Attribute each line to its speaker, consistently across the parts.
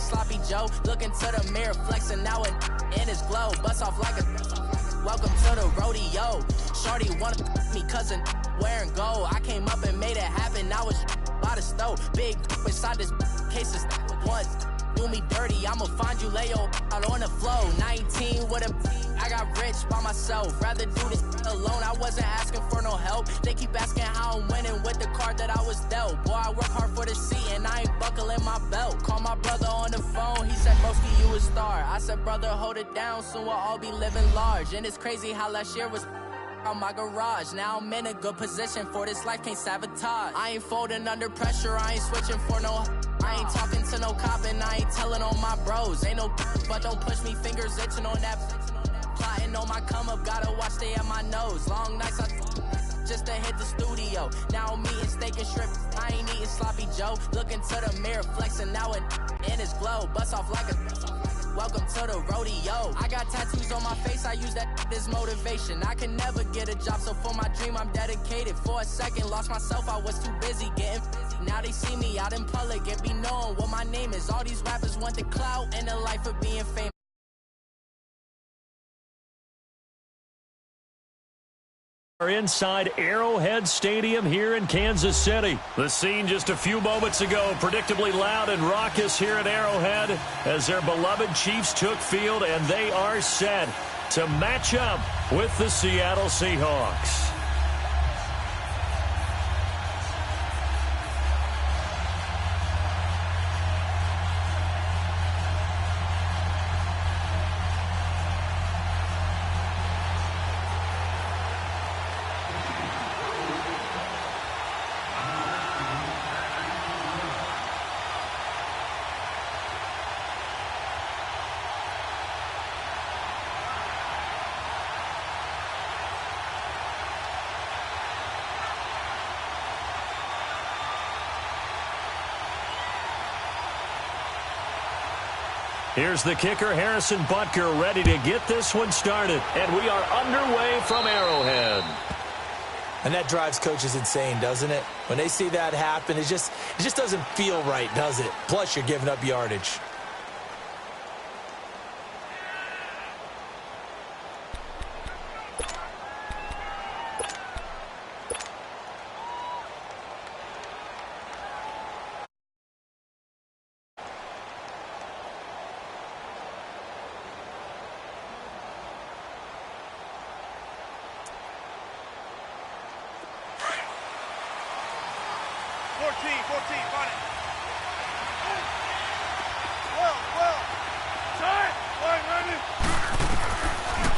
Speaker 1: sloppy Joe. Looking to the mirror, flexing now and in his glow. Bust off like a welcome to the rodeo. Shorty wanna me cousin wearing gold. I came up and made it happen. I was by the stove. Big inside this cases once. Do me dirty, I'ma find you, lay your out on the floor. 19 with a I got rich by myself. Rather do this alone. I wasn't asking for no help. They keep asking how I'm winning with the card that I was dealt. Boy, I work hard for the seat and I ain't buckling my belt. Call my brother on the phone. He said, Broski, you a star. I said, brother, hold it down. Soon we'll all be living large. And it's crazy how last year was on my garage. Now I'm in a good position for this life, can't sabotage. I ain't folding under pressure, I ain't switching for no. I ain't talking to no cop and I ain't telling on my bros. Ain't no but don't push me, fingers itching on that. Plotting on my come up, gotta watch stay at my nose. Long nights I just to hit the studio. Now I'm eating steak and shrimp, I ain't eating sloppy Joe. Looking to the mirror, flexing now and in his glow. Bust off like a welcome to the rodeo. I got tattoos on my face, I use that as motivation. I can never get a job, so for my dream I'm dedicated. For a second, lost myself, I was too busy getting busy. Now they see me out in public and be knowing what my name is. All these rappers want the clout and the life of being famous.
Speaker 2: Are inside Arrowhead Stadium here in Kansas City. The scene just a few moments ago, predictably loud and raucous here at Arrowhead as their beloved Chiefs took field, and they are set to match up with the Seattle Seahawks. Here's the kicker, Harrison Butker, ready to get this one started. And we are underway from Arrowhead.
Speaker 3: And that drives coaches insane, doesn't it? When they see that happen, it just doesn't feel right, does it? Plus, you're giving up yardage.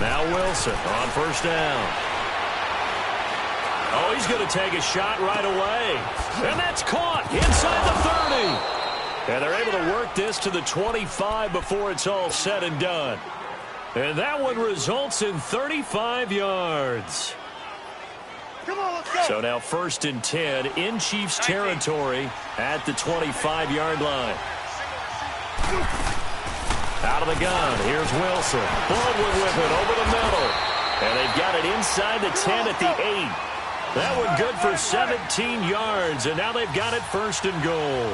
Speaker 2: Now Wilson on first down. Oh, he's going to take a shot right away. And that's caught inside the 30. And they're able to work this to the 25 before it's all said and done. And that one results in 35 yards.
Speaker 4: Come on, let's go.
Speaker 2: So now 1st and 10 in Chiefs territory at the 25-yard line. Out of the gun, here's Wilson. Baldwin with it over the middle. And they've got it inside the 10 at the 8. That one good for 17 yards, and now they've got it 1st and goal.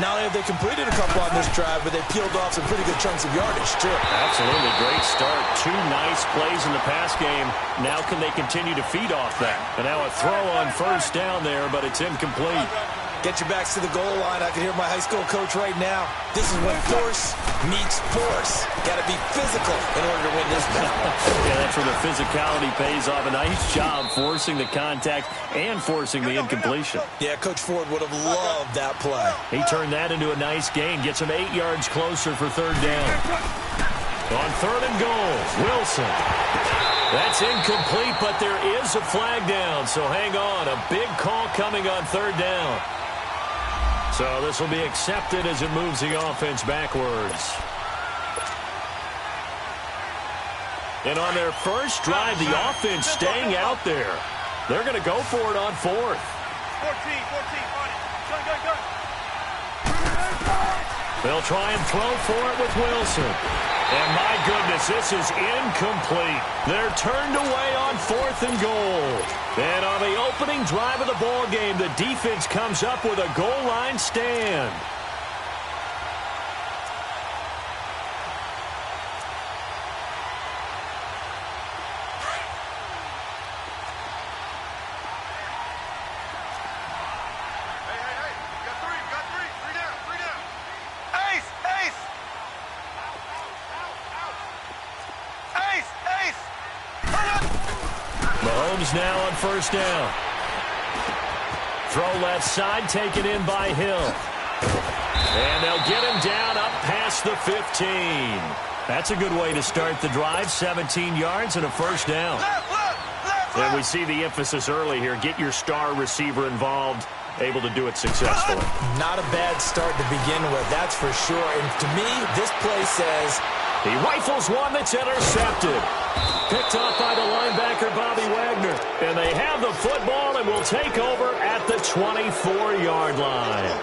Speaker 3: Not only have they completed a couple on this drive, but they peeled off some pretty good chunks of yardage, too.
Speaker 2: Absolutely, great start. 2 nice plays in the pass game. Now can they continue to feed off that? And now a throw on first down there, but it's incomplete.
Speaker 3: Get your backs to the goal line. I can hear my high school coach right now. This is when force meets force. Got to be physical in order to win this battle.
Speaker 2: Yeah, that's where the physicality pays off. A nice job forcing the contact and forcing the incompletion.
Speaker 3: Yeah, Coach Ford would have loved that play.
Speaker 2: He turned that into a nice gain. Gets him 8 yards closer for 3rd down. On 3rd and goal, Wilson. That's incomplete, but there is a flag down. So hang on. A big call coming on 3rd down. So this will be accepted as it moves the offense backwards. And on their first drive, the offense staying out there. They're going to go for it on 4th. 14,
Speaker 4: gun.
Speaker 2: They'll try and throw for it with Wilson. And my goodness, this is incomplete. They're turned away on 4th and goal. And on the opening drive of the ball game, the defense comes up with a goal line stand. Mahomes now on first down. Throw left side, taken in by Hill. And they'll get him down up past the 15. That's a good way to start the drive. 17 yards and a first down. And we see the emphasis early here. Get your star receiver involved. Able to do it successfully.
Speaker 3: Not a bad start to begin with, that's for sure. And to me, this play says...
Speaker 2: He rifles one that's intercepted. Picked off by the linebacker, Bobby Wagner. And they have the football and will take over at the 24-yard line.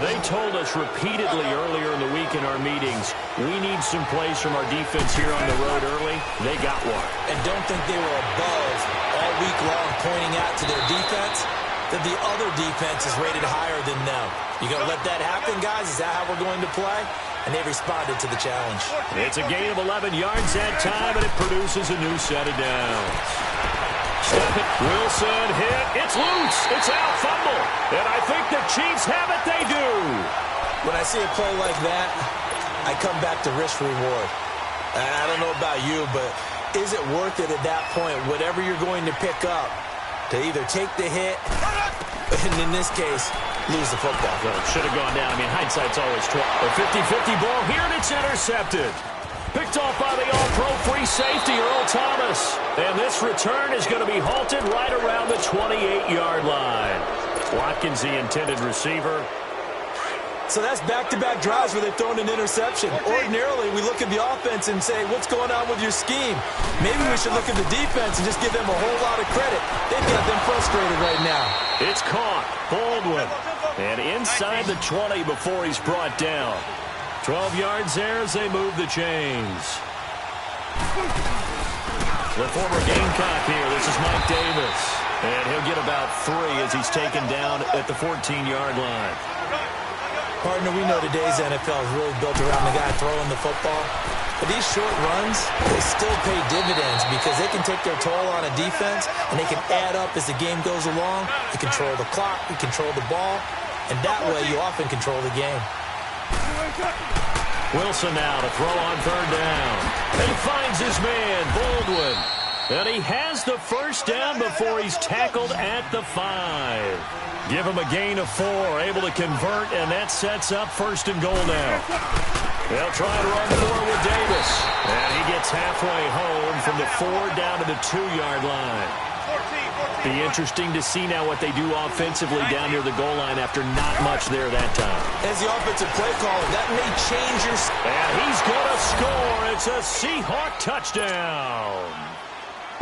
Speaker 2: They told us repeatedly earlier in the week in our meetings, we need some plays from our defense here on the road early. They got one.
Speaker 3: And don't think they were above all week long pointing out to their defense that the other defense is rated higher than them. You going to let that happen, guys? Is that how we're going to play? And they responded to the challenge.
Speaker 2: It's a gain of 11 yards that time, and it produces a new set of downs. Wilson hit. It's loose. It's out. Fumble. And I think the Chiefs have it. They do.
Speaker 3: When I see a play like that, I come back to risk reward. And I don't know about you, but is it worth it at that point, whatever you're going to pick up, to either take the hit, and in this case, lose the football?
Speaker 2: Well, it should have gone down. I mean, hindsight's always 12. A 50-50 ball here, and it's intercepted. Picked off by the all-pro free safety, Earl Thomas. And this return is going to be halted right around the 28-yard line. Watkins, the intended receiver.
Speaker 3: So that's back-to-back drives where they've thrown an interception. Ordinarily, we look at the offense and say, what's going on with your scheme? Maybe we should look at the defense and just give them a whole lot of credit. They've got them frustrated right now.
Speaker 2: It's caught. Baldwin. And inside the 20 before he's brought down. 12 yards there as they move the chains. The former Gamecock here. This is Mike Davis. And he'll get about 3 as he's taken down at the 14-yard line.
Speaker 3: Partner, we know today's NFL is really built around the guy throwing the football. But these short runs, they still pay dividends because they can take their toll on a defense, and they can add up as the game goes along. You control the clock, you control the ball, and that way you often control the game.
Speaker 2: Wilson now to throw on third down. And he finds his man, Baldwin. And he has the first down before he's tackled at the 5. Give him a gain of 4, able to convert, and that sets up first and goal now. They'll try to run 4 with Davis. And he gets halfway home from the 4 down to the 2-yard line. Be interesting to see now what they do offensively down near the goal line after not much there that time.
Speaker 3: As the offensive play caller, that may change your...
Speaker 2: And he's going to score. It's a Seahawk touchdown.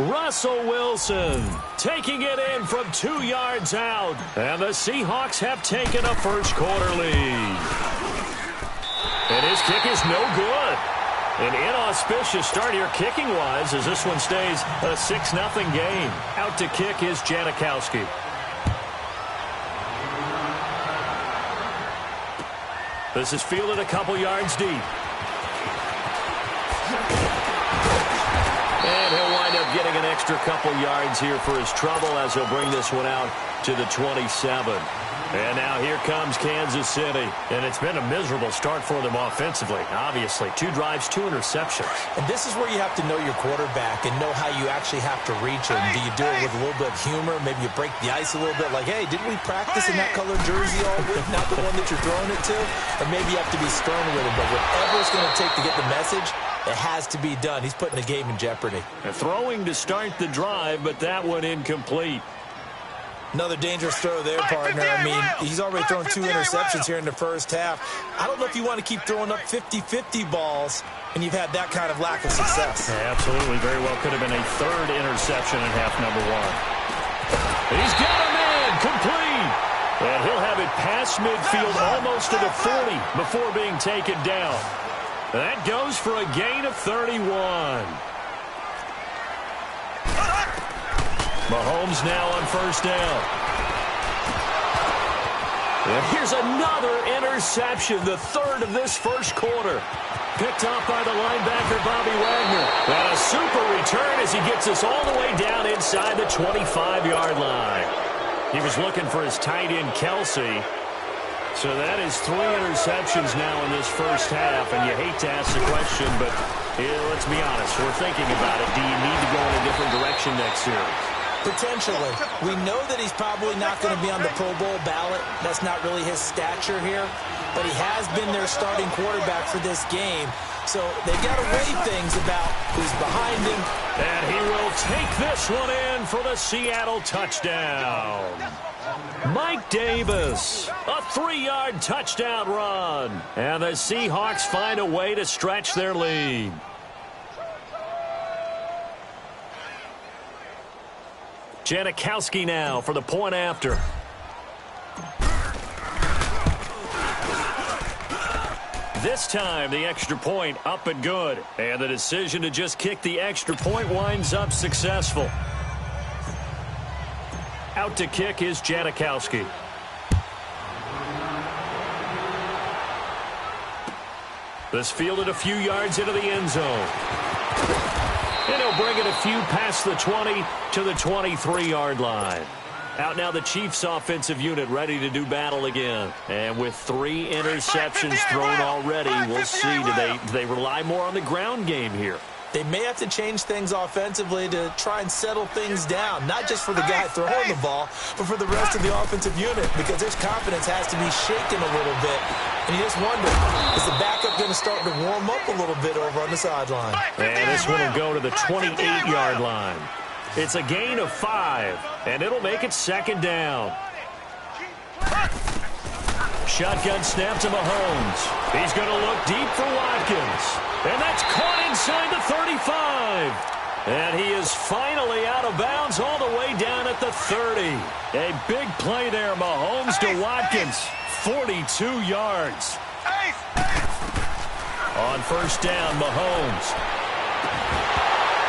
Speaker 2: Russell Wilson taking it in from 2 yards out. And the Seahawks have taken a first-quarter lead. And his kick is no good. An inauspicious start here kicking-wise as this one stays a 6-0 game. Out to kick is Janikowski. This is fielded a couple yards deep. And he'll wind up getting an extra couple yards here for his trouble as he'll bring this one out to the 27. And now here comes Kansas City. And it's been a miserable start for them offensively, obviously. 2 drives, 2 interceptions.
Speaker 3: And this is where you have to know your quarterback and know how you actually have to reach him. Do you do it with a little bit of humor? Maybe you break the ice a little bit like, hey, didn't we practice in that colored jersey all week? Not the one that you're throwing it to? Or maybe you have to be stern with him. But whatever it's going to take to get the message, it has to be done. He's putting the game in jeopardy.
Speaker 2: And throwing to start the drive, but that one incomplete.
Speaker 3: Another dangerous throw there, partner. I mean, he's already thrown 2 interceptions here in the first half. I don't know if you want to keep throwing up 50-50 balls when you've had that kind of lack of success.
Speaker 2: Yeah, absolutely. Very well could have been a 3rd interception in half number 1. He's got a man complete. And he'll have it past midfield almost to the 40 before being taken down. That goes for a gain of 31. Mahomes now on first down. And here's another interception, the 3rd of this first quarter. Picked off by the linebacker, Bobby Wagner. And a super return as he gets us all the way down inside the 25-yard line. He was looking for his tight end, Kelsey. So that is 3 interceptions now in this first half. And you hate to ask the question, but Yeah, let's be honest. We're thinking about it. Do you need to go in a different direction next series?
Speaker 3: Potentially. We know that he's probably not going to be on the Pro Bowl ballot. That's not really his stature here. But he has been their starting quarterback for this game. So they've got to weigh things about who's behind him.
Speaker 2: And he will take this one in for the Seattle touchdown. Mike Davis, a 3-yard touchdown run. And the Seahawks find a way to stretch their lead. Janikowski now for the point after. This time, the extra point up and good. And the decision to just kick the extra point winds up successful. Out to kick is Janikowski. This fielded a few yards into the end zone. And he'll bring it a few past the 20 to the 23-yard line. Out now the Chiefs offensive unit ready to do battle again. And with 3 interceptions thrown already, we'll see. Do they rely more on the ground game here?
Speaker 3: They may have to change things offensively to try and settle things down, not just for the guy throwing the ball, but for the rest of the offensive unit, because his confidence has to be shaken a little bit. And you just wonder, is the backup going to start to warm up a little bit over on the sideline?
Speaker 2: And this one will go to the 28-yard line. It's a gain of 5, and it'll make it second down. Shotgun snap to Mahomes. He's going to look deep for Watkins. And that's caught inside the 35. And he is finally out of bounds all the way down at the 30. A big play there, Mahomes to Watkins. 42 yards. On first down, Mahomes.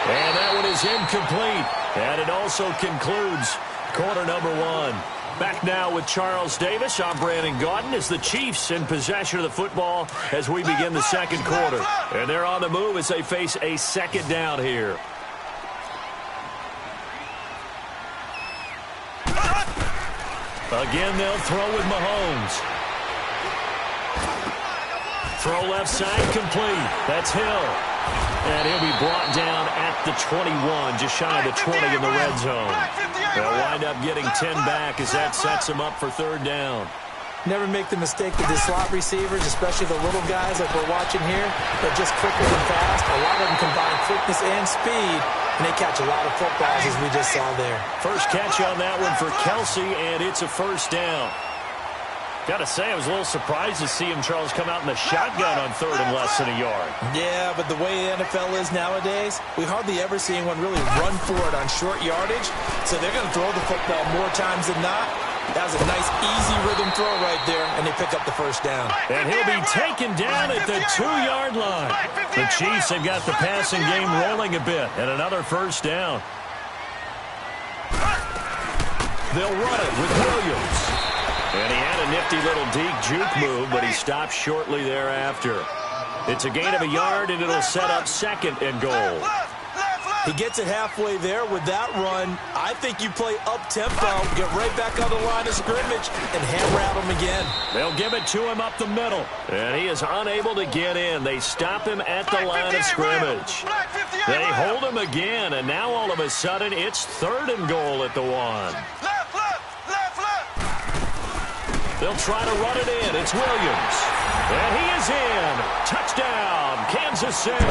Speaker 2: And that one is incomplete. And it also concludes quarter number 1. Back now with Charles Davis. I'm Brandon Gaudin as the Chiefs in possession of the football as we begin the second quarter. And they're on the move as they face a second down here. Again, they'll throw with Mahomes. Throw left side complete. That's Hill. And he'll be brought down at the 21, just shy of the 20 in the red zone. They'll wind up getting 10 back as that sets them up for third down.
Speaker 3: Never make the mistake with the slot receivers, especially the little guys like we're watching here. They're just quicker than fast. A lot of them combine quickness and speed, and they catch a lot of footballs as we just saw there.
Speaker 2: First catch on that one for Kelsey, and it's a first down. Got to say, I was a little surprised to see him, Charles, come out in the shotgun on third and less than a yard.
Speaker 3: Yeah, but the way the NFL is nowadays, we hardly ever see anyone really run for it on short yardage. So they're going to throw the football more times than not. That was a nice, easy rhythm throw right there, and they pick up the first down.
Speaker 2: And he'll be taken down at the 2-yard line. The Chiefs have got the passing game rolling a bit, and another first down. They'll run it with Williams. And he had a nifty little deep juke move, but he stopped shortly thereafter. It's a gain of a yard, and it'll set up second and goal.
Speaker 3: He gets it halfway there with that run. I think you play up-tempo, get right back on the line of scrimmage, and hammer at him again.
Speaker 2: They'll give it to him up the middle, and he is unable to get in. They stop him at the line of scrimmage. They hold him again, and now all of a sudden it's third and goal at the 1. They'll try to run it in. It's Williams. And he is in. Touchdown, Kansas City.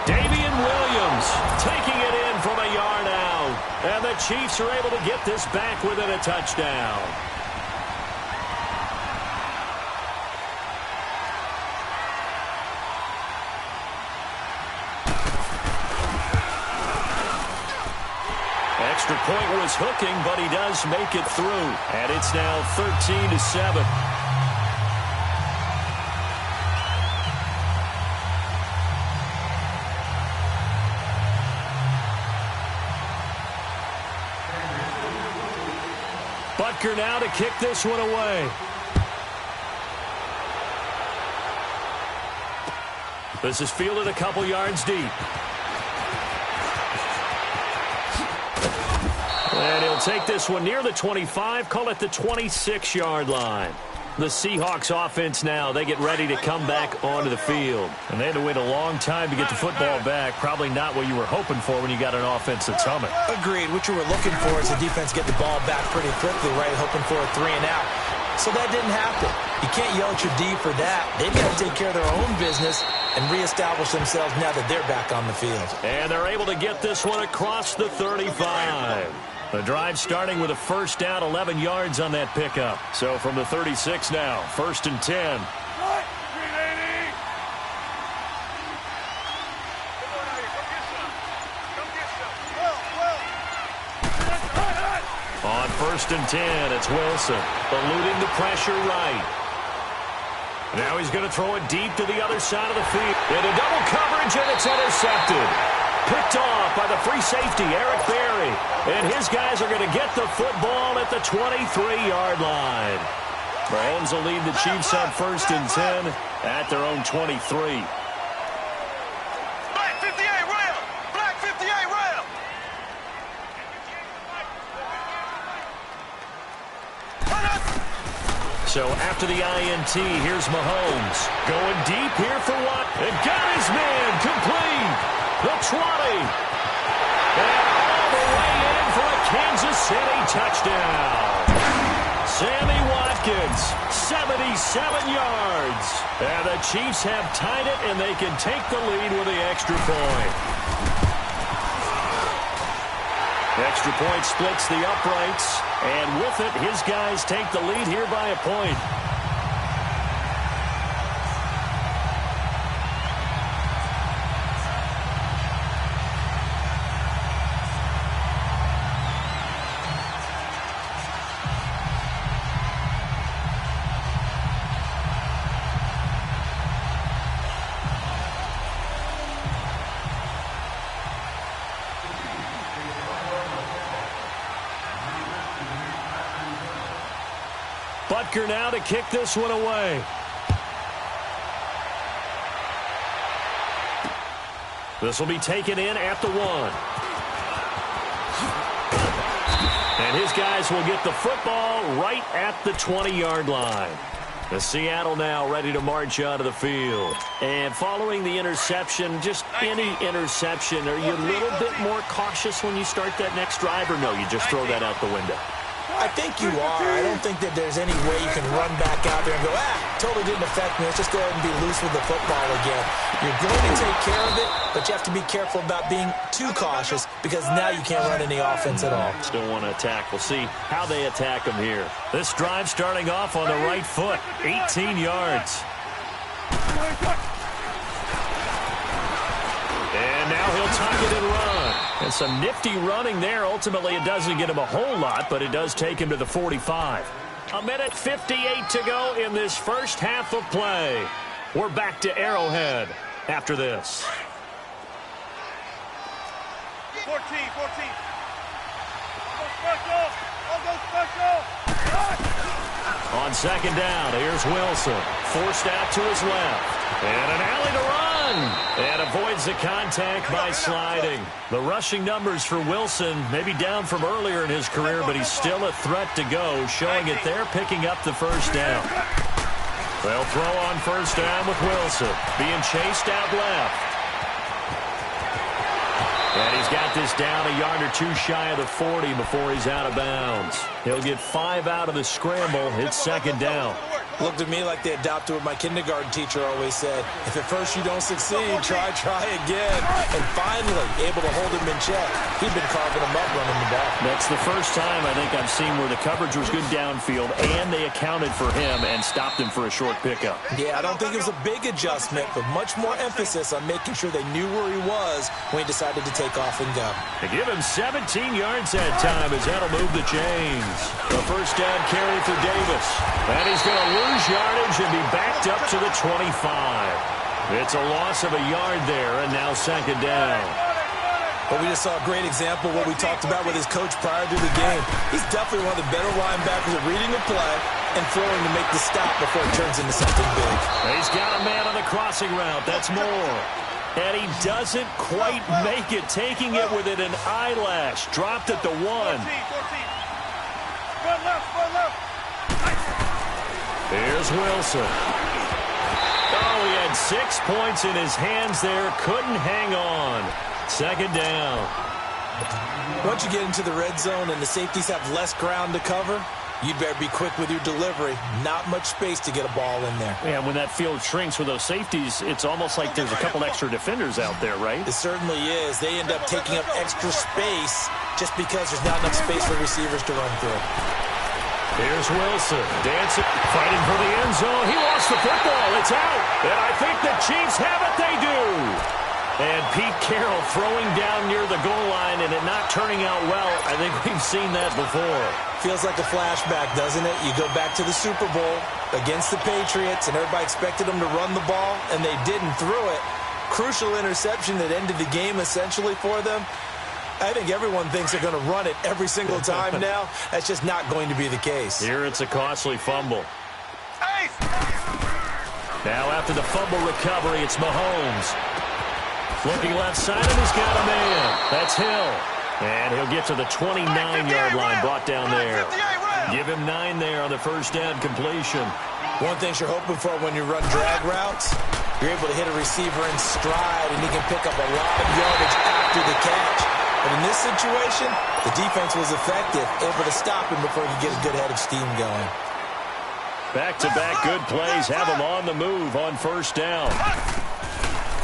Speaker 2: Damian Williams taking it in from a yard out. And the Chiefs are able to get this back within a touchdown. Extra point was hooking, but he does make it through. And it's now 13-7. Butker now to kick this one away. This is fielded a couple yards deep. And he'll take this one near the 25, call it the 26-yard line. The Seahawks offense now, they get ready to come back onto the field. And they had to wait a long time to get the football back. Probably not what you were hoping for when you got an offense that's humming.
Speaker 3: Agreed. What you were looking for is the defense get the ball back pretty quickly, right? Hoping for a 3 and out. So that didn't happen. You can't yell at your D for that. They've got to take care of their own business and reestablish themselves now that they're back on the field.
Speaker 2: And they're able to get this one across the 35. The drive starting with a first down, 11 yards on that pickup. So from the 36 now, 1st and 10. On 1st and 10, it's Wilson, eluding the pressure right. Now he's going to throw it deep to the other side of the field. Into double coverage, and it's intercepted. Picked off by the free safety, Eric Berry. And his guys are going to get the football at the 23-yard line. Mahomes will lead the Chiefs on 1st and 10 at their own 23.
Speaker 4: Black 58, rail! Black 58, rail!
Speaker 2: So after the INT, here's Mahomes. Going deep here for what? And got his man complete. The 20. And all the way in for a Kansas City touchdown. Sammy Watkins, 77 yards. And the Chiefs have tied it, and they can take the lead with the extra point. Extra point splits the uprights, and with it, his guys take the lead here by a point. Butker now to kick this one away. This will be taken in at the 1. And his guys will get the football right at the 20-yard line. The Seattle now ready to march onto the field. And following the interception, just any interception, are you a little bit more cautious when you start that next drive, or no, you just throw that out the window?
Speaker 3: I think you are. I don't think that there's any way you can run back out there and go, totally didn't affect me. Let's just go ahead and be loose with the football again. You're going to take care of it, but you have to be careful about being too cautious because now you can't run any offense at all.
Speaker 2: Still want to attack. We'll see how they attack them here. This drive starting off on the right foot, 18 yards. And now he'll tuck it and run. And some nifty running there. Ultimately, it doesn't get him a whole lot, but it does take him to the 45. 1:58 to go in this first half of play. We're back to Arrowhead after this.
Speaker 4: 14. Go special! I'll go special!
Speaker 2: On 2nd down, here's Wilson. Forced out to his left. And an alley to run. And avoids the contact by sliding. The rushing numbers for Wilson may be down from earlier in his career, but he's still a threat to go, showing it there, picking up the first down. They'll throw on 1st down with Wilson, being chased out left. And he's got this down a yard or two shy of the 40 before he's out of bounds. He'll get 5 out of the scramble. It's 2nd down.
Speaker 3: Looked to me like they adopted what my kindergarten teacher always said. If at first you don't succeed, try again. And finally, able to hold him in check. He'd been carving him up running the ball.
Speaker 2: That's the first time I think I've seen where the coverage was good downfield and they accounted for him and stopped him for a short pickup.
Speaker 3: Yeah, I don't think it was a big adjustment, but much more emphasis on making sure they knew where he was when he decided to take off and go.
Speaker 2: They give him 17 yards that time as that'll move the chains. The first down carry for Davis. And he's going to lose yardage and be backed up to the 25. It's a loss of a yard there, and now 2nd down.
Speaker 3: But we just saw a great example of what we talked about with his coach prior to the game. He's definitely one of the better linebackers at reading the play and throwing to make the stop before it turns into something big.
Speaker 2: He's got a man on the crossing route. That's more. And he doesn't quite make it, taking it within an eyelash. Dropped at the 1.
Speaker 4: 14. Front left.
Speaker 2: Here's Wilson. Oh, he had 6 points in his hands there. Couldn't hang on. Second down.
Speaker 3: Once you get into the red zone and the safeties have less ground to cover, you better be quick with your delivery. Not much space to get a ball in there.
Speaker 2: And when that field shrinks with those safeties, it's almost like there's a couple extra defenders out there, right?
Speaker 3: It certainly is. They end up taking up extra space just because there's not enough space for receivers to run through.
Speaker 2: Here's Wilson, dancing, fighting for the end zone. He lost the football. It's out. And I think the Chiefs have it. They do. And Pete Carroll throwing down near the goal line and it not turning out well. I think we've seen that before.
Speaker 3: Feels like a flashback, doesn't it? You go back to the Super Bowl against the Patriots, and everybody expected them to run the ball, and they didn't throw it. Crucial interception that ended the game essentially for them. I think everyone thinks they're going to run it every single time now. That's just not going to be the case.
Speaker 2: Here it's a costly fumble. Now after the fumble recovery, it's Mahomes. Looking left side, and he's got a man. That's Hill. And he'll get to the 29-yard line, brought down there. Give him 9 there on the first down completion.
Speaker 3: One thing you're hoping for when you run drag routes, you're able to hit a receiver in stride, and he can pick up a lot of yardage after the catch. But in this situation, the defense was effective, able to stop him before he could get a good head of steam going.
Speaker 2: Back-to-back good plays have him on the move on first down.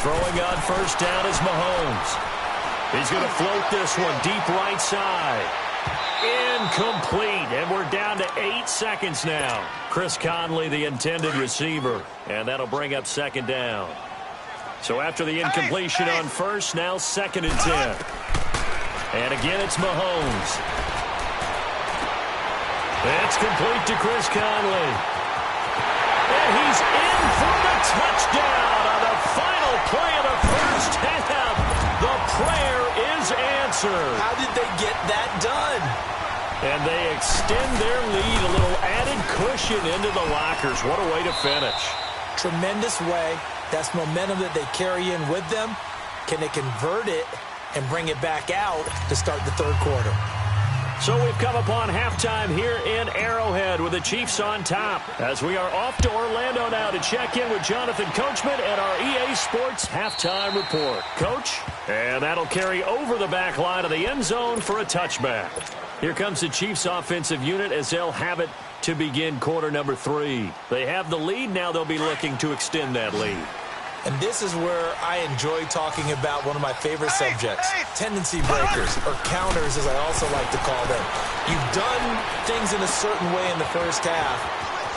Speaker 2: Throwing on first down is Mahomes. He's going to float this one deep right side. Incomplete, and we're down to 8 seconds now. Chris Conley, the intended receiver, and that'll bring up second down. So after the incompletion on first, now 2nd and 10. And again, it's Mahomes. It's complete to Chris Conley. And he's in for the touchdown on the final play of the first half. The prayer is answered.
Speaker 3: How did they get that done?
Speaker 2: And they extend their lead, a little added cushion into the lockers. What a way to finish.
Speaker 3: Tremendous way. That's momentum that they carry in with them. Can they convert it and bring it back out to start the third quarter?
Speaker 2: So we've come upon halftime here in Arrowhead with the Chiefs on top, as we are off to Orlando now to check in with Jonathan Coachman and our EA Sports halftime report. Coach, and that'll carry over the back line of the end zone for a touchback. Here comes the Chiefs offensive unit as they'll have it to begin quarter number 3. They have the lead. Now they'll be looking to extend that lead.
Speaker 3: And this is where I enjoy talking about one of my favorite subjects, tendency breakers, or counters as I also like to call them. You've done things in a certain way in the first half,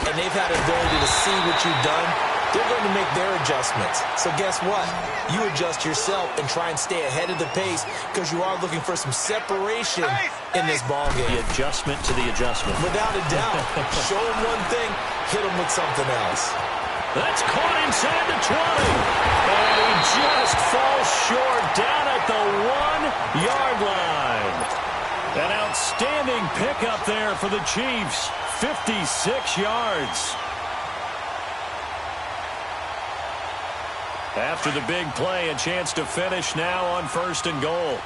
Speaker 3: and they've had an ability to see what you've done. They're going to make their adjustments. So guess what? You adjust yourself and try and stay ahead of the pace because you are looking for some separation in this ballgame.
Speaker 2: The adjustment to the adjustment.
Speaker 3: Without a doubt. Show them one thing, hit them with something else.
Speaker 2: That's caught inside the 20. And he just falls short down at the 1-yard line. An outstanding pickup there for the Chiefs. 56 yards. After the big play, a chance to finish now on 1st and goal.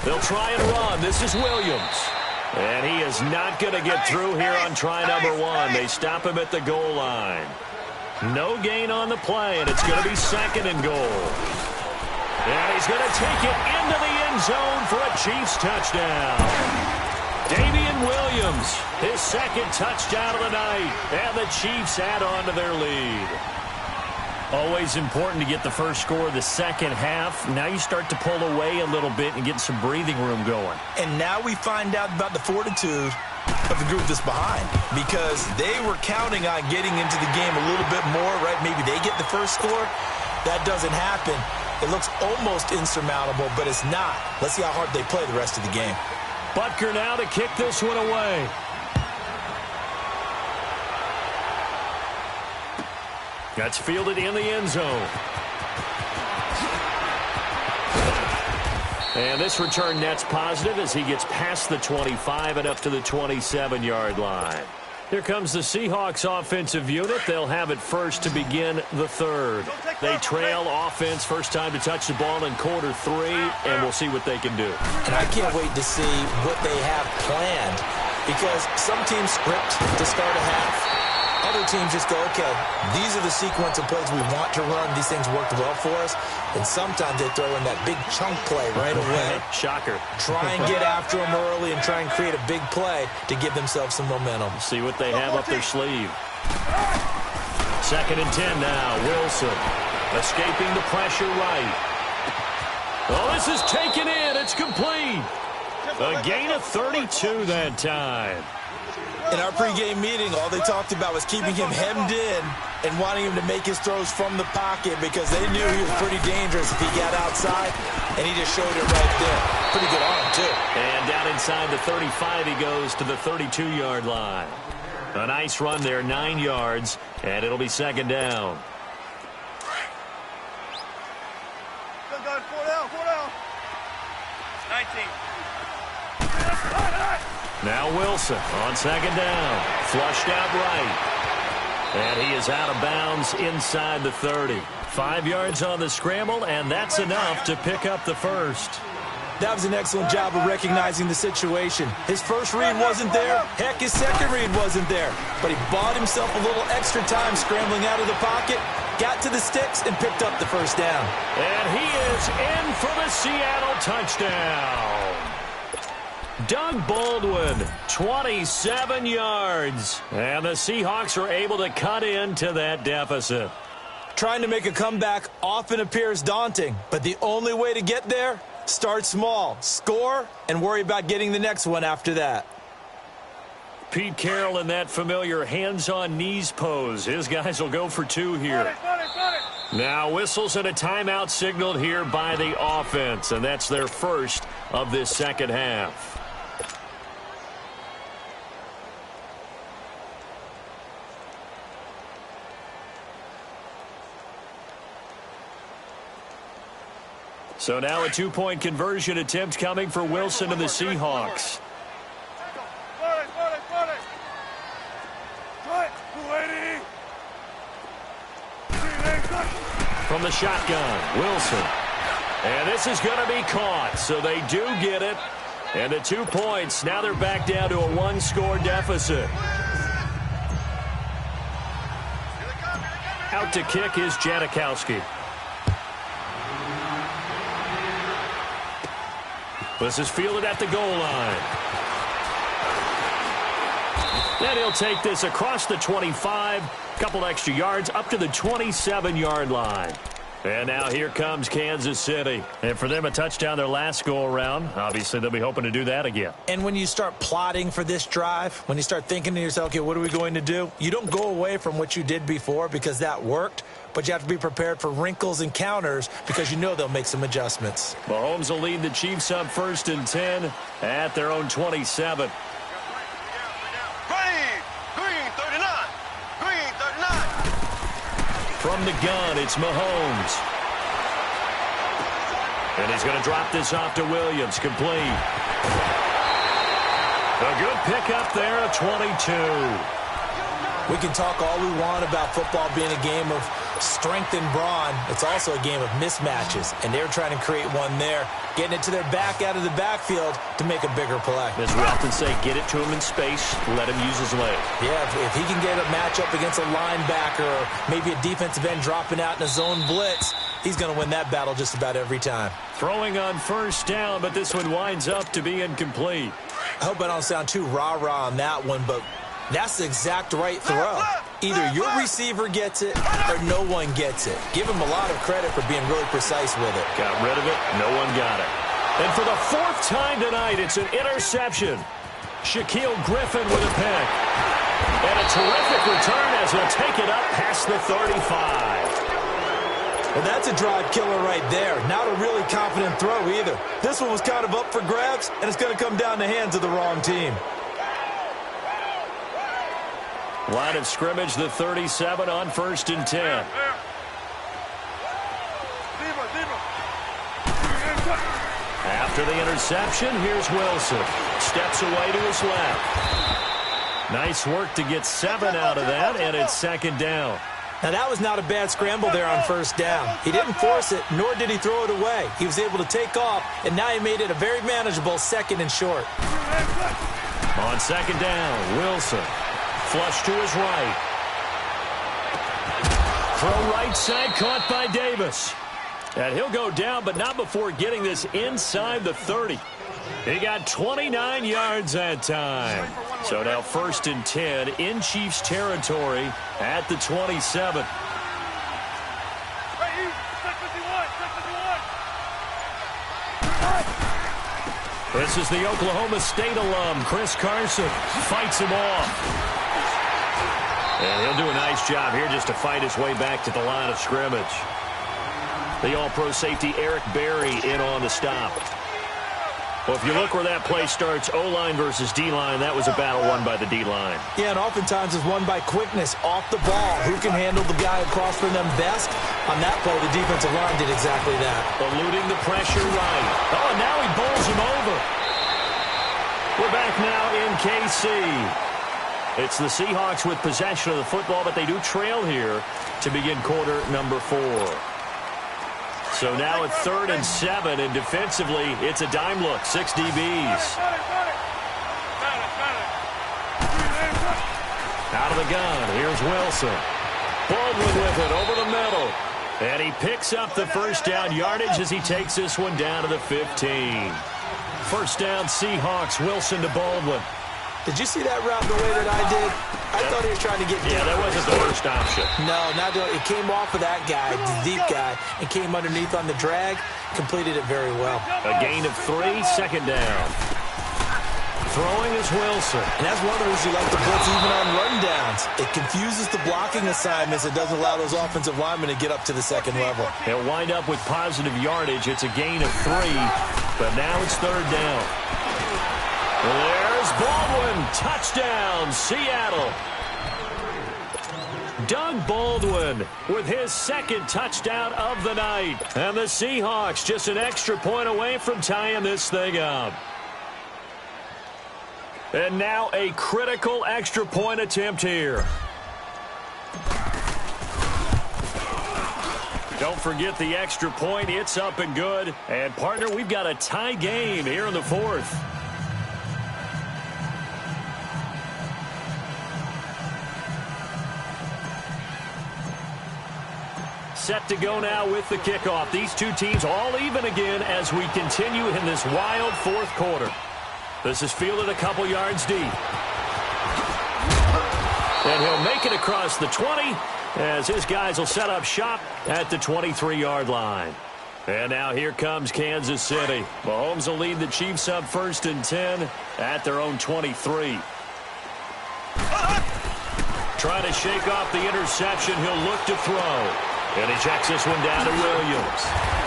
Speaker 2: They'll try and run. This is Williams. And he is not going to get through here on try number 1. They stop him at the goal line. No gain on the play, and it's going to be 2nd and goal. And he's going to take it into the end zone for a Chiefs touchdown. Damian Williams, his 2nd touchdown of the night. And the Chiefs add on to their lead. Always important to get the first score of the second half. Now you start to pull away a little bit and get some breathing room going.
Speaker 3: And now we find out about the fortitude of the group that's behind, because they were counting on getting into the game a little bit more, right? Maybe they get the first score. That doesn't happen. It looks almost insurmountable, but it's not. Let's see how hard they play the rest of the game.
Speaker 2: Butker now to kick this one away. That's fielded in the end zone. And this return net's positive as he gets past the 25 and up to the 27-yard line. Here comes the Seahawks offensive unit. They'll have it first to begin the third. They trail offense, first time to touch the ball in quarter 3, and we'll see what they can do.
Speaker 3: And I can't wait to see what they have planned, because some teams script to start a half. Other teams just go, okay, these are the sequence of plays we want to run. These things worked well for us. And sometimes they throw in that big chunk play right away.
Speaker 2: Shocker.
Speaker 3: Try and get after them early and try and create a big play to give themselves some momentum.
Speaker 2: See what they have up their sleeve. 2nd and 10 now. Wilson escaping the pressure right. Oh, this is taken in. It's complete. A gain of 32 that time.
Speaker 3: In our pregame meeting, all they talked about was keeping him hemmed in and wanting him to make his throws from the pocket, because they knew he was pretty dangerous if he got outside, and he just showed it right there. Pretty good arm, too.
Speaker 2: And down inside the 35, he goes to the 32-yard line. A nice run there, 9 yards, and it'll be 2nd down.
Speaker 4: Good, 4 down. 19.
Speaker 2: Now Wilson on 2nd down. Flushed out right. And he is out of bounds inside the 30. 5 yards on the scramble, and that's enough to pick up the first.
Speaker 3: That was an excellent job of recognizing the situation. His first read wasn't there. Heck, his second read wasn't there. But he bought himself a little extra time scrambling out of the pocket, got to the sticks, and picked up the first down.
Speaker 2: And he is in for the Seattle touchdown. Doug Baldwin, 27 yards. And the Seahawks are able to cut into that deficit.
Speaker 3: Trying to make a comeback often appears daunting, but the only way to get there, start small, score, and worry about getting the next one after that.
Speaker 2: Pete Carroll in that familiar hands-on knees pose. His guys will go for 2 here. Now whistles and a timeout signaled here by the offense, and that's their first of this second half. So now a 2-point conversion attempt coming for Wilson and the Seahawks. From the shotgun, Wilson. And this is going to be caught, so they do get it. And the 2 points, now they're back down to a 1-score deficit. Out to kick is Janikowski. This is fielded at the goal line. Then he'll take this across the 25, couple extra yards up to the 27-yard line. And now here comes Kansas City. And for them, a touchdown their last go-around. Obviously, they'll be hoping to do that again.
Speaker 3: And when you start plotting for this drive, when you start thinking to yourself, okay, what are we going to do? You don't go away from what you did before because that worked, but you have to be prepared for wrinkles and counters because you know they'll make some adjustments.
Speaker 2: Mahomes will lead the Chiefs up 1st and 10 at their own 27. From the gun, it's Mahomes. And he's going to drop this off to Williams. Complete. A good pickup there at 22.
Speaker 3: We can talk all we want about football being a game of strength and brawn. It's also a game of mismatches, and they're trying to create one there, getting it to their back out of the backfield to make a bigger play.
Speaker 2: As we often say, get it to him in space, let him use his leg.
Speaker 3: Yeah, if he can get a matchup against a linebacker or maybe a defensive end dropping out in a zone blitz, he's going to win that battle just about every time.
Speaker 2: Throwing on 1st down, but this one winds up to be incomplete.
Speaker 3: I hope I don't sound too rah-rah on that one, but that's the exact right throw. Either your receiver gets it or no one gets it. Give him a lot of credit for being really precise with it.
Speaker 2: Got rid of it. No one got it. And for the 4th time tonight, it's an interception. Shaquille Griffin with a pick. And a terrific return as he'll take it up past the 35.
Speaker 3: Well, that's a drive killer right there. Not a really confident throw either. This one was kind of up for grabs, and it's going to come down the hands of the wrong team.
Speaker 2: Line of scrimmage, the 37 on 1st and 10. After the interception, here's Wilson. Steps away to his left. Nice work to get 7 out of that, and it's second down.
Speaker 3: Now, that was not a bad scramble there on first down. He didn't force it, nor did he throw it away. He was able to take off, and now he made it a very manageable second and short.
Speaker 2: On second down, Wilson. Flush to his right. Throw right side, caught by Davis. And he'll go down, but not before getting this inside the 30. He got 29 yards that time. So now 1st and 10 in Chiefs territory at the 27. This is the Oklahoma State alum, Chris Carson, fights him off. And he'll do a nice job here just to fight his way back to the line of scrimmage. The all-pro safety Eric Berry in on the stop. Well, if you look where that play starts, O-line versus D-line, that was a battle won by the D-line.
Speaker 3: Yeah, and oftentimes it's won by quickness off the ball. Who can handle the guy across from them best? On that play, the defensive line did exactly that.
Speaker 2: Eluding the pressure right. Oh, and now he bowls him over. We're back now in KC. It's the Seahawks with possession of the football, but they do trail here to begin quarter number 4. So now at 3rd and 7, and defensively, it's a dime look, 6 DBs. Out of the gun, here's Wilson. Baldwin with it over the middle. And he picks up the first down yardage as he takes this one down to the 15. First down, Seahawks, Wilson to Baldwin.
Speaker 3: Did you see that route the way that I did? I thought he was trying to get
Speaker 2: Yeah, that wasn't the worst option.
Speaker 3: No, not doing it. It came off of that guy, the deep guy, and came underneath on the drag. Completed it very well.
Speaker 2: A gain of 3, second down. Throwing is Wilson.
Speaker 3: And that's one of the reasons you like the blitz even on rundowns. It confuses the blocking assignments. It doesn't allow those offensive linemen to get up to the second level.
Speaker 2: He'll wind up with positive yardage. It's a gain of 3, but now it's 3rd down. There's Baldwin. Touchdown, Seattle. Doug Baldwin with his 2nd touchdown of the night. And the Seahawks just an extra point away from tying this thing up. And now a critical extra point attempt here. Don't forget the extra point. It's up and good. And, partner, we've got a tie game here in the 4th. Set to go now with the kickoff. These two teams all even again as we continue in this wild 4th quarter. This is fielded a couple yards deep. And he'll make it across the 20 as his guys will set up shop at the 23-yard line. And now here comes Kansas City. Mahomes will lead the Chiefs up 1st and 10 at their own 23. Trying to shake off the interception. He'll look to throw. And he checks this one down to Williams.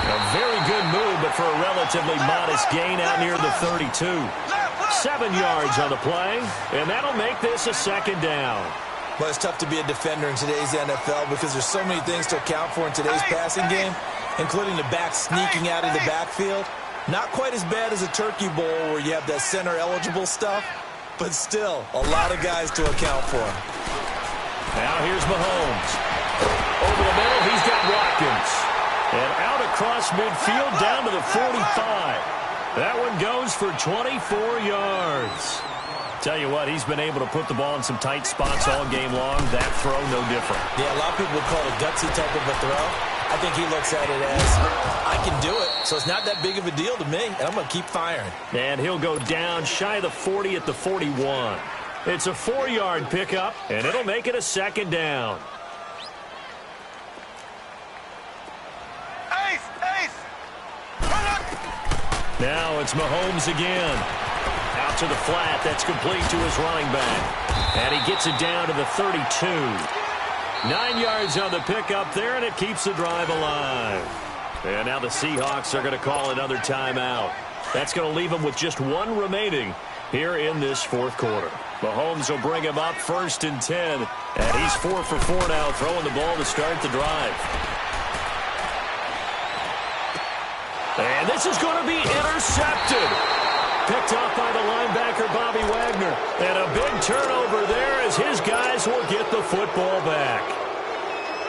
Speaker 2: A very good move, but for a relatively modest gain out near the 32. 7 yards on the play, and that'll make this a 2nd down.
Speaker 3: Well, it's tough to be a defender in today's NFL because there's so many things to account for in today's passing game, including the back sneaking out of the backfield. Not quite as bad as a turkey bowl where you have that center-eligible stuff, but still a lot of guys to account for.
Speaker 2: Now here's Mahomes. Over the middle, he's got Watkins. And out across midfield down to the 45. That one goes for 24 yards. Tell you what, he's been able to put the ball in some tight spots all game long. That throw, no different.
Speaker 3: Yeah, a lot of people would call it a gutsy type of a throw. I think he looks at it as, I can do it, so it's not that big of a deal to me, and I'm going to keep firing.
Speaker 2: And he'll go down shy of the 40 at the 41. It's a 4-yard pickup, and it'll make it a 2nd down. Now it's Mahomes again. Out to the flat. That's complete to his running back. And he gets it down to the 32. 9 yards on the pickup there, and it keeps the drive alive. And now the Seahawks are going to call another timeout. That's going to leave them with just 1 remaining here in this 4th quarter. Mahomes will bring him up 1st and 10. And he's 4 for 4 now, throwing the ball to start the drive. And this is going to be intercepted. picked off by the linebacker, Bobby Wagner. And a big turnover there as his guys will get the football back.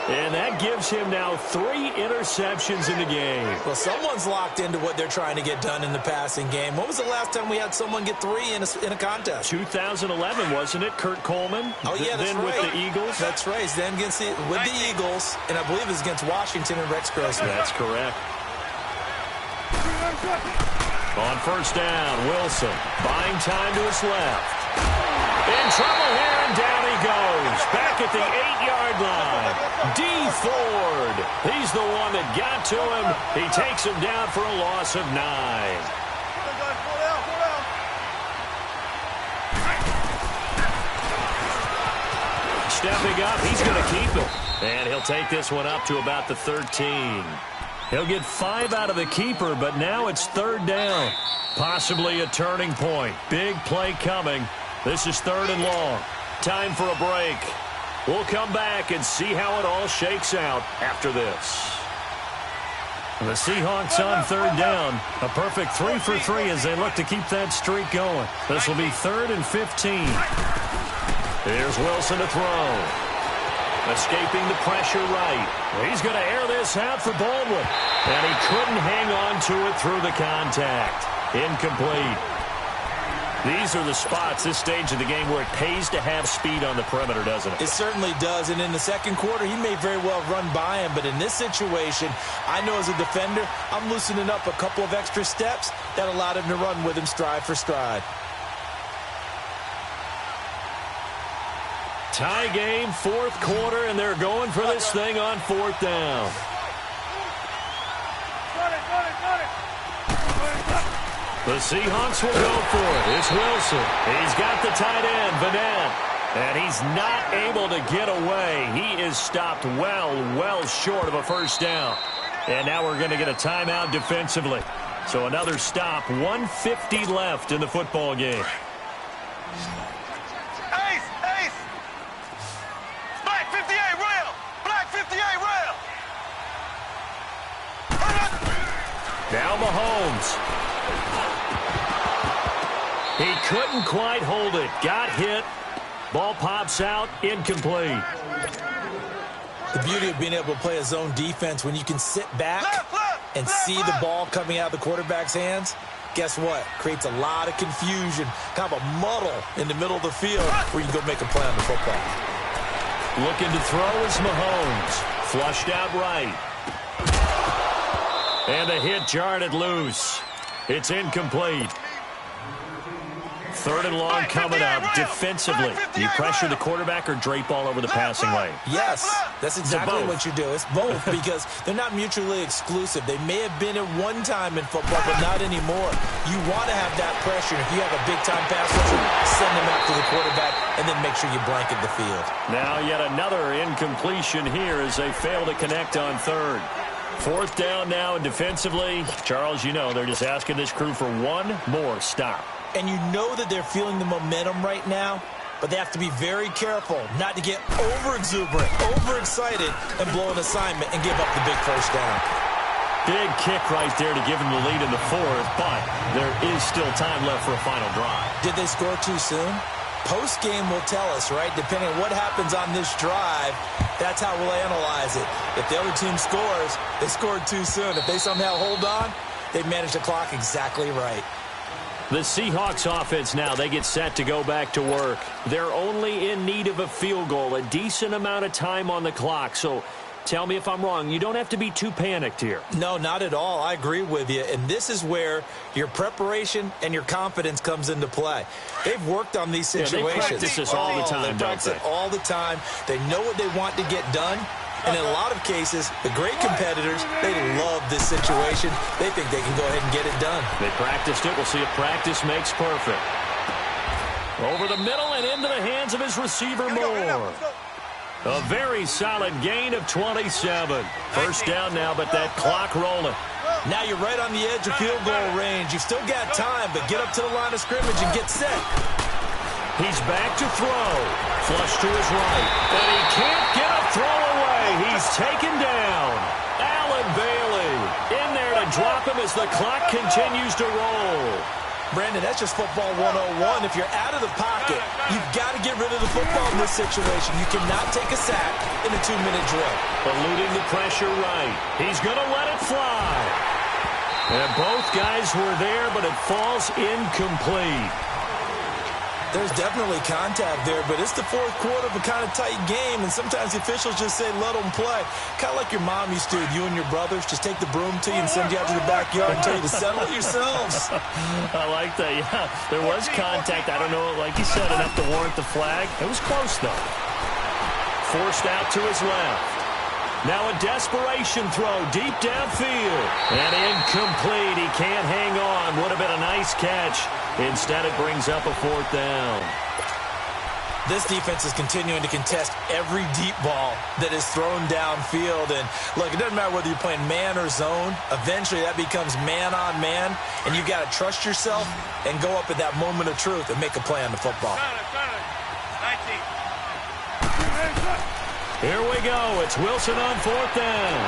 Speaker 2: And that gives him now 3 interceptions in the game.
Speaker 3: Well, someone's locked into what they're trying to get done in the passing game. When was the last time we had someone get 3 in a contest?
Speaker 2: 2011, wasn't it? Kurt Coleman?
Speaker 3: Oh, yeah, that's
Speaker 2: then
Speaker 3: right.
Speaker 2: with the Eagles?
Speaker 3: That's right. Then with the Eagles, and I believe it was against Washington and Rex Grossman.
Speaker 2: That's correct. On first down, Wilson buying time to his left. In trouble here, and down he goes. Back at the 8-yard line. D. Ford. He's the one that got to him. He takes him down for a loss of 9. Stepping up, he's going to keep it. And he'll take this one up to about the 13. He'll get 5 out of the keeper, but now it's 3rd down. Possibly a turning point. Big play coming. This is 3rd and long. Time for a break. We'll come back and see how it all shakes out after this. The Seahawks on 3rd down. A perfect 3 for 3 as they look to keep that streak going. This will be 3rd and 15. Here's Wilson to throw. Escaping the pressure right. He's going to air this out for Baldwin. And he couldn't hang on to it through the contact. Incomplete. These are the spots, this stage of the game, where it pays to have speed on the perimeter, doesn't it?
Speaker 3: It certainly does, and in the second quarter, he may very well run by him, but in this situation, I know as a defender, I'm loosening up a couple of extra steps that allowed him to run with him stride for stride.
Speaker 2: Tie game, 4th quarter, and they're going for this thing on 4th down. The Seahawks will go for it. It's Wilson. He's got the tight end, Vanette. And he's not able to get away. He is stopped well short of a first down. And now we're going to get a timeout defensively. So another stop. 1:50 left in the football game.
Speaker 4: Ace! Black 58 rail! Black 58 rail!
Speaker 2: Now Mahomes. He couldn't quite hold it. Got hit. Ball pops out. Incomplete.
Speaker 3: The beauty of being able to play a zone defense when you can sit back and see the ball coming out of the quarterback's hands, guess what? Creates a lot of confusion, kind of a muddle in the middle of the field where you can go make a play on the football.
Speaker 2: Looking to throw is Mahomes. Flushed out right. And a hit jarred it loose. It's incomplete. 3rd and long coming up. Defensively, do you pressure the quarterback or drape all over the passing lane?
Speaker 3: Yes, that's exactly what you do. It's both because they're not mutually exclusive. They may have been at one time in football, but not anymore. You want to have that pressure. If you have a big-time pass rusher, send them after the quarterback and then make sure you blanket the field. Now
Speaker 2: yet another incompletion here as they fail to connect on 3rd. 4th down now, and defensively, Charles, you know, they're just asking this crew for one more stop.
Speaker 3: And you know that they're feeling the momentum right now, but they have to be very careful not to get over-exuberant, overexcited, and blow an assignment and give up the big first down.
Speaker 2: Big kick right there to give them the lead in the 4th, but there is still time left for a final drive.
Speaker 3: Did they score too soon? Post-game will tell us, right? Depending on what happens on this drive, that's how we'll analyze it. If the other team scores, they scored too soon. If they somehow hold on, they manage the clock exactly right.
Speaker 2: The Seahawks offense now, they get set to go back to work. They're only in need of a field goal, a decent amount of time on the clock. So tell me if I'm wrong. You don't have to be too panicked here.
Speaker 3: No, not at all. I agree with you. And this is where your preparation and your confidence comes into play. They've worked on these situations.
Speaker 2: Yeah, they practice this all the time,
Speaker 3: they practice it all the time. They know what they want to get done. And in a lot of cases, the great competitors, they love this situation. They think they can go ahead and get it done.
Speaker 2: They practiced it. We'll see if practice makes perfect. Over the middle and into the hands of his receiver, Moore. A very solid gain of 27. First down now, but that clock rolling.
Speaker 3: Now you're right on the edge of field goal range. You've still got time, but get up to the line of scrimmage and get set.
Speaker 2: He's back to throw. Flush to his right. And he can't get a throw away. He's taken down. Allen Bailey in there to drop him as the clock continues to roll.
Speaker 3: Brandon, that's just football 101. If you're out of the pocket, you've got to get rid of the football in this situation. You cannot take a sack in a 2-minute drill.
Speaker 2: Eluding the pressure right. He's going to let it fly. And both guys were there, but it falls incomplete.
Speaker 3: There's definitely contact there, but it's the fourth quarter of a kind of tight game, and sometimes the officials just say, let them play. Kind of like your mom used to, you and your brothers, just take the broom to you and send you out to the backyard and tell you to settle it yourselves.
Speaker 2: I like that, yeah. There was contact. I don't know, like you said, enough to warrant the flag. It was close, though. Forced out to his left. Now a desperation throw deep downfield. And incomplete. He can't hang on. Would have been a nice catch. Instead, it brings up a fourth down.
Speaker 3: This defense is continuing to contest every deep ball that is thrown downfield. And, look, it doesn't matter whether you're playing man or zone. Eventually, that becomes man-on-man. And you've got to trust yourself and go up at that moment of truth and make a play on the football.
Speaker 2: Here we go. It's Wilson on fourth down.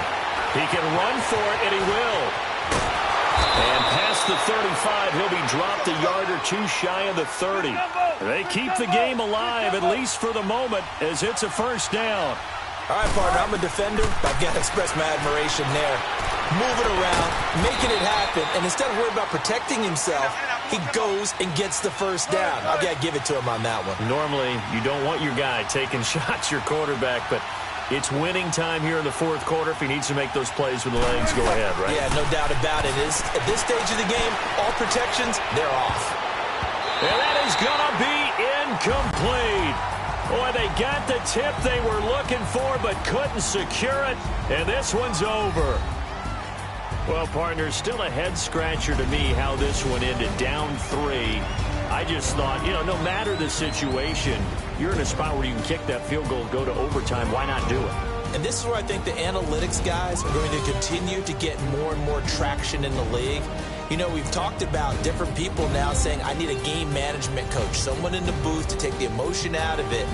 Speaker 2: He can run for it, and he will. And past the 35, he'll be dropped a yard or two shy of the 30. They keep the game alive, at least for the moment, as it's a first down.
Speaker 3: All right, partner, I'm a defender. I've got to express my admiration there. Moving around, making it happen, and instead of worrying about protecting himself, he goes and gets the first down. I've got to give it to him on that one.
Speaker 2: Normally, you don't want your guy taking shots, your quarterback, but it's winning time here in the fourth quarter. If he needs to make those plays with the legs, go ahead, right?
Speaker 3: Yeah, no doubt about it. At this stage of the game, all protections, they're off.
Speaker 2: And that is going to be incomplete. Boy, they got the tip they were looking for, but couldn't secure it. And this one's over. Well, partners, still a head-scratcher to me how this one ended down 3. I just thought, no matter the situation, you're in a spot where you can kick that field goal, go to overtime. Why not do it?
Speaker 3: And this is where I think the analytics guys are going to continue to get more and more traction in the league. We've talked about different people now saying, I need a game management coach, someone in the booth to take the emotion out of it.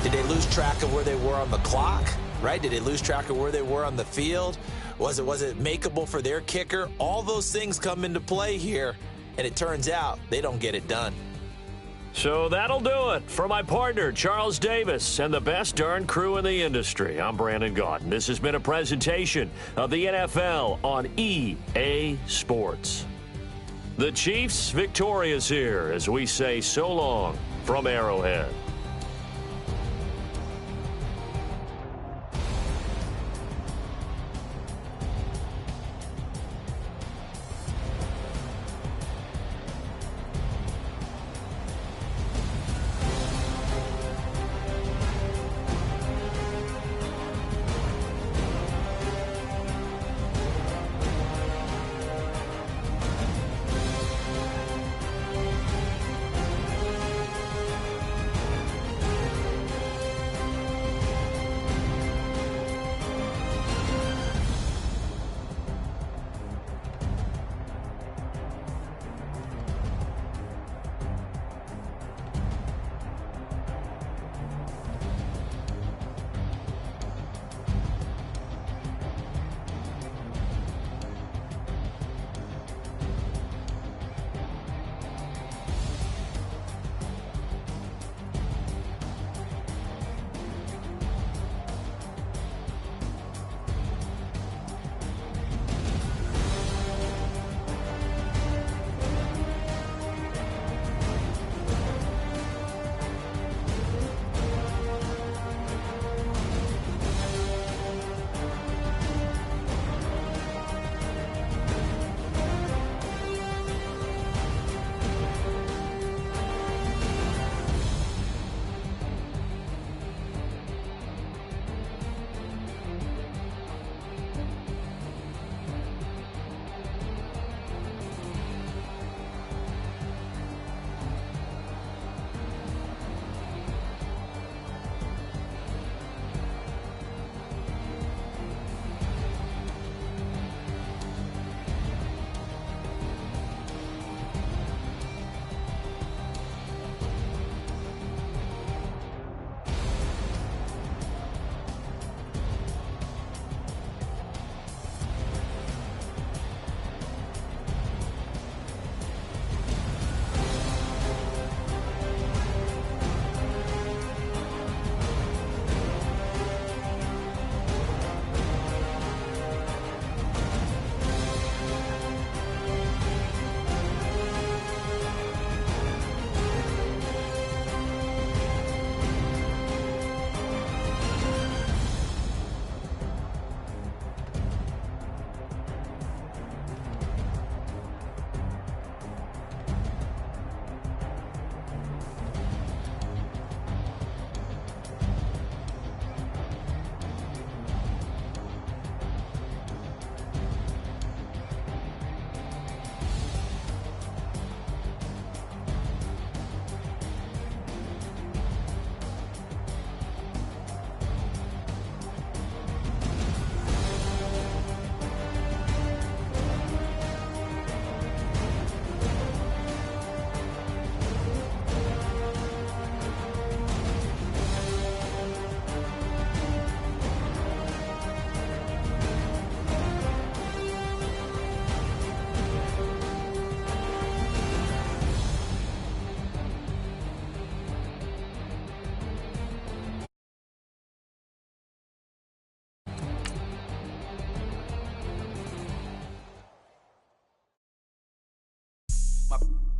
Speaker 3: Did they lose track of where they were on the clock, right? Did they lose track of where they were on the field? Was it makeable for their kicker? All those things come into play here, and it turns out they don't get it done.
Speaker 2: So that'll do it for my partner, Charles Davis, and the best darn crew in the industry. I'm Brandon Gaudin. This has been a presentation of the NFL on EA Sports. The Chiefs victorious here as we say so long from Arrowhead.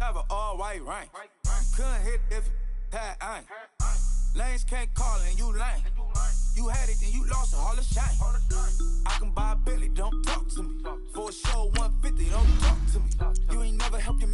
Speaker 5: have an all-white ring. Couldn't hit if it had ain't. Lanes can't call and you lame. You had it, then you lost it, all the shame. I can buy a Billy, don't talk to me. For a show 150, don't talk to me. You ain't never helped your